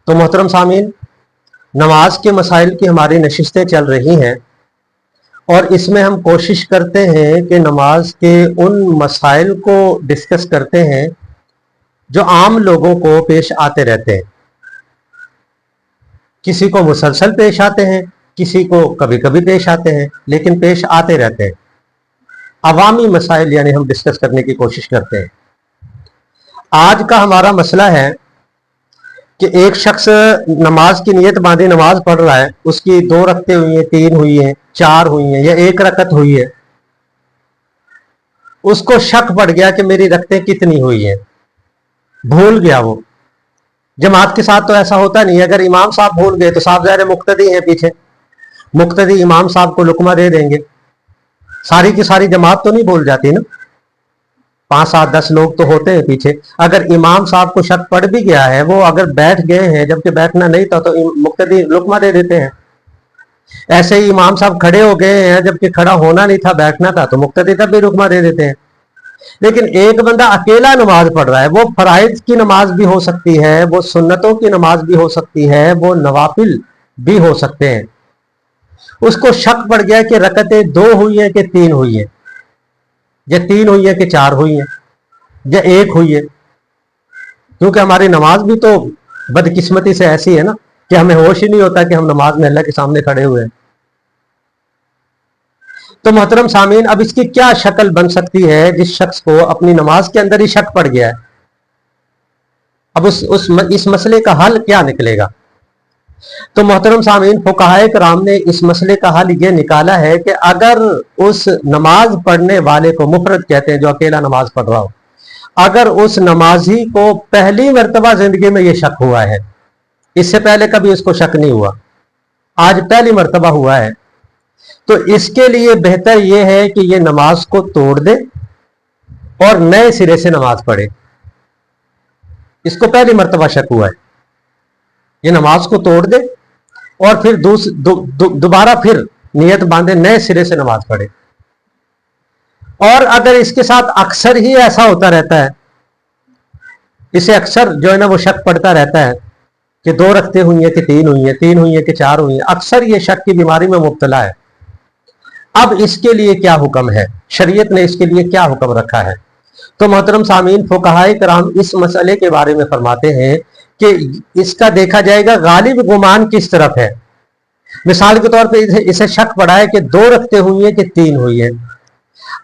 تو मोहतरम सामीन, नमाज के मसाइल की हमारी नशिस्तें चल रही हैं और इसमें हम कोशिश करते हैं कि नमाज के उन मसाइल को डिस्कस करते हैं जो आम लोगों को पेश आते रहते हैं। किसी को मुसलसल पेश आते हैं, किसी को कभी कभी पेश आते हैं, लेकिन पेश आते रहते हैं। अवामी मसाइल यानी हम डिस्कस करने की कोशिश करते हैं। आज का हमारा मसला है कि एक शख्स नमाज की नीयत बांधे नमाज पढ़ रहा है, उसकी 2 रकतें हुई हैं, 3 हुई हैं, 4 हुई हैं या 1 रकत हुई है। उसको शक पड़ गया कि मेरी रकतें कितनी हुई हैं, भूल गया। वो जमात के साथ तो ऐसा होता नहीं है। अगर इमाम साहब भूल गए तो साहब ज़ाहिर मुक्तदी हैं पीछे, मुक्तदी इमाम साहब को लुकमा दे देंगे। सारी की सारी जमात तो नहीं भूल जाती ना, 5, 7, 10 लोग तो होते हैं पीछे। अगर इमाम साहब को शक पड़ भी गया है, वो अगर बैठ गए हैं जबकि बैठना नहीं था, तो मुक्तदी लुकमा दे देते हैं। ऐसे ही इमाम साहब खड़े हो गए हैं जबकि खड़ा होना नहीं था, बैठना था, तो मुक्तदी तब भी लुकमा दे देते हैं। लेकिन एक बंदा अकेला नमाज पढ़ रहा है, वो फराइज की नमाज भी हो सकती है, वो सुन्नतों की नमाज भी हो सकती है, वो नवाफिल भी हो सकते हैं। उसको शक पड़ गया कि रकतें 2 हुई हैं कि 3 हुई हैं, या 3 हुई है कि 4 हुई है, या 1 हुई है। क्योंकि हमारी नमाज भी तो बदकिस्मती से ऐसी है ना कि हमें होश ही नहीं होता कि हम नमाज में अल्लाह के सामने खड़े हुए हैं। तो मोहतरम सामीन, अब इसकी क्या शक्ल बन सकती है जिस शख्स को अपनी नमाज के अंदर ही शक पड़ गया है? अब इस मसले का हल क्या निकलेगा? तो मोहतरम सामीन, फुक़हाए किराम ने इस मसले का हल ये निकाला है कि अगर उस नमाज पढ़ने वाले को, मुफरद कहते हैं जो अकेला नमाज पढ़ रहा हो, अगर उस नमाजी को पहली मर्तबा जिंदगी में ये शक हुआ है, इससे पहले कभी उसको शक नहीं हुआ, आज पहली मर्तबा हुआ है, तो इसके लिए बेहतर यह है कि ये नमाज को तोड़ दे और नए सिरे से नमाज पढ़े। इसको पहली मर्तबा शक हुआ है, ये नमाज को तोड़ दे और फिर दोबारा फिर नियत बांधे, नए सिरे से नमाज पढ़े। और अगर इसके साथ अक्सर ही ऐसा होता रहता है, इसे अक्सर जो है ना वो शक पड़ता रहता है कि 2 रकतें हुई हैं कि 3 हुई हैं, 3 हुई हैं कि 4 हुई हैं, अक्सर ये शक की बीमारी में मुब्तला है। अब इसके लिए क्या हुक्म है, शरीयत ने इसके लिए क्या हुक्म रखा है? तो मोहतरम सामीन, फुक़हाए किराम इस मसले के बारे में फरमाते हैं कि इसका देखा जाएगा गालिब गुमान किस तरफ है। मिसाल के तौर पे इसे शक पड़ा है कि 2 रकतें हुई हैं कि 3 हुई हैं।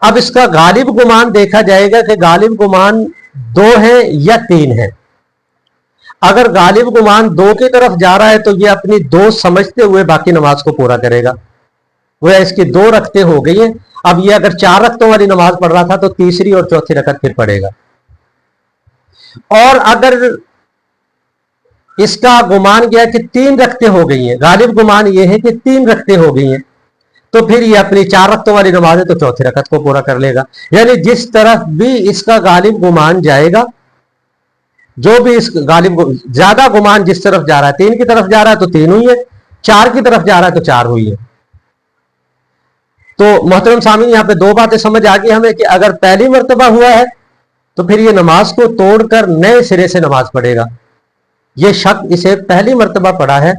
अब इसका गालिब गुमान देखा जाएगा कि गालिब गुमान 2 है या 3 है। अगर गालिब गुमान 2 की तरफ जा रहा है तो ये अपनी 2 समझते हुए बाकी नमाज को पूरा करेगा। वो इसकी 2 रकतें हो गई हैं। अब ये अगर 4 रकतों वाली नमाज पढ़ रहा था तो तीसरी और चौथी रकत फिर पढ़ेगा। और अगर इसका गुमान गया कि 3 रकतें हो गई हैं, गालिब गुमान ये है कि 3 रकतें हो गई हैं, तो फिर ये अपनी 4 रकतों वाली नमाज है तो चौथी रकत को पूरा कर लेगा। यानी जिस तरफ भी इसका गालिब गुमान जाएगा, जो भी इस गालिब ज्यादा गुमान जिस तरफ जा रहा है, 3 की तरफ जा रहा है तो 3 हुई है, 4 की तरफ जा रहा है तो 4 हुई है। तो मोहतरम सामीन, यहाँ पे 2 बातें समझ आ गई हमें कि अगर पहली मर्तबा हुआ है तो फिर ये नमाज को तोड़कर नए सिरे से नमाज पढ़ेगा। ये शक इसे पहली मर्तबा पड़ा है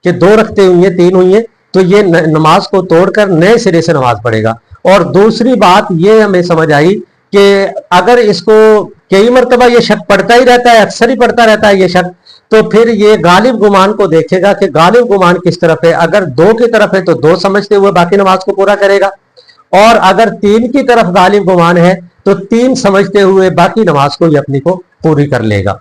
कि 2 रकतें हुई हैं, 3 हुई हैं, तो ये नमाज को तोड़कर नए सिरे से नमाज पढ़ेगा। और दूसरी बात ये हमें समझ आई कि अगर इसको कई मर्तबा ये शक पड़ता ही रहता है, अक्सर ही पड़ता रहता है ये शक, तो फिर ये गालिब गुमान को देखेगा कि गालिब गुमान किस तरफ है। अगर 2 की तरफ है तो 2 समझते हुए बाकी नमाज को पूरा करेगा, और अगर 3 की तरफ गालिब गुमान है तो 3 समझते हुए बाकी नमाज को ये अपनी को पूरी कर लेगा।